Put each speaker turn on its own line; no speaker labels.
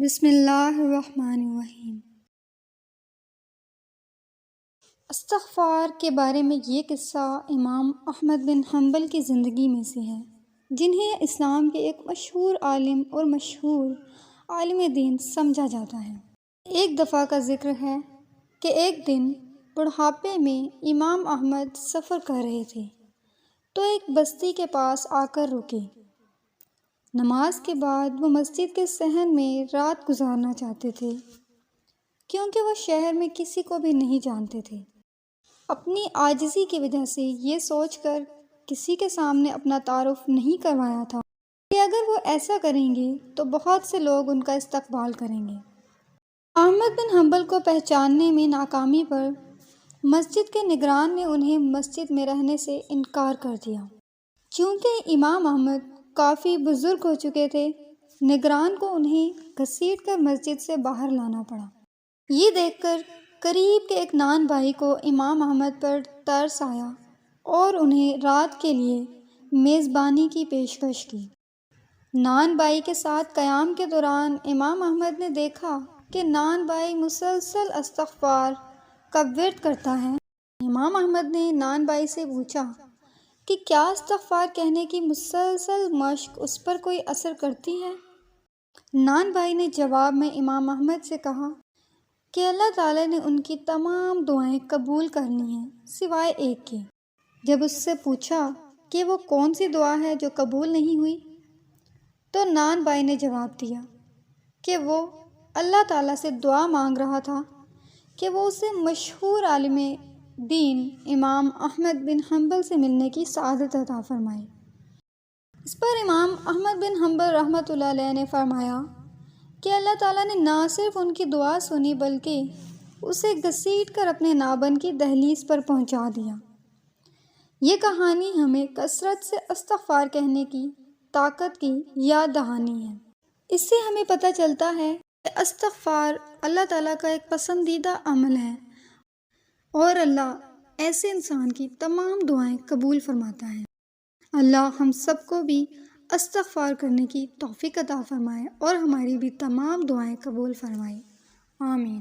بسم اللہ الرحمن الرحیم۔ استغفار کے بارے میں یہ قصہ امام احمد بن حنبل کی زندگی میں سے ہے، جنہیں اسلام کے ایک مشہور عالم اور مشہور عالم دین سمجھا جاتا ہے۔ ایک دفعہ کا ذکر ہے کہ ایک دن بڑھاپے میں امام احمد سفر کر رہے تھے تو ایک بستی کے پاس آ کر رکے۔ نماز کے بعد وہ مسجد کے صحن میں رات گزارنا چاہتے تھے، کیونکہ وہ شہر میں کسی کو بھی نہیں جانتے تھے۔ اپنی عاجزی کی وجہ سے یہ سوچ کر کسی کے سامنے اپنا تعارف نہیں کروایا تھا کہ اگر وہ ایسا کریں گے تو بہت سے لوگ ان کا استقبال کریں گے۔ احمد بن حنبل کو پہچاننے میں ناکامی پر مسجد کے نگران نے انہیں مسجد میں رہنے سے انکار کر دیا۔ چونکہ امام احمد کافی بزرگ ہو چکے تھے، نگران کو انہیں گھسیٹ کر مسجد سے باہر لانا پڑا۔ یہ دیکھ کر قریب کے ایک نان بھائی کو امام احمد پر ترس آیا اور انہیں رات کے لیے میزبانی کی پیشکش کی۔ نان بھائی کے ساتھ قیام کے دوران امام احمد نے دیکھا کہ نان بھائی مسلسل استغفار کا ورد کرتا ہے۔ امام احمد نے نان بھائی سے پوچھا کہ کیا استغفار کہنے کی مسلسل مشق اس پر کوئی اثر کرتی ہے؟ نان بھائی نے جواب میں امام احمد سے کہا کہ اللہ تعالیٰ نے ان کی تمام دعائیں قبول کر لی ہیں سوائے ایک کے۔ جب اس سے پوچھا کہ وہ کون سی دعا ہے جو قبول نہیں ہوئی، تو نان بھائی نے جواب دیا کہ وہ اللہ تعالیٰ سے دعا مانگ رہا تھا کہ وہ اسے مشہور عالم دین امام احمد بن حنبل سے ملنے کی سعادت عطا فرمائے۔ اس پر امام احمد بن حنبل رحمۃ اللہ علیہ نے فرمایا کہ اللہ تعالیٰ نے نہ صرف ان کی دعا سنی بلکہ اسے گھسیٹ کر اپنے نابن کی دہلیز پر پہنچا دیا۔ یہ کہانی ہمیں کثرت سے استغفار کہنے کی طاقت کی یاد دہانی ہے۔ اس سے ہمیں پتہ چلتا ہے کہ استغفار اللہ تعالیٰ کا ایک پسندیدہ عمل ہے اور اللہ ایسے انسان کی تمام دعائیں قبول فرماتا ہے۔ اللہ ہم سب کو بھی استغفار کرنے کی توفیق عطا فرمائے اور ہماری بھی تمام دعائیں قبول فرمائے۔ آمین۔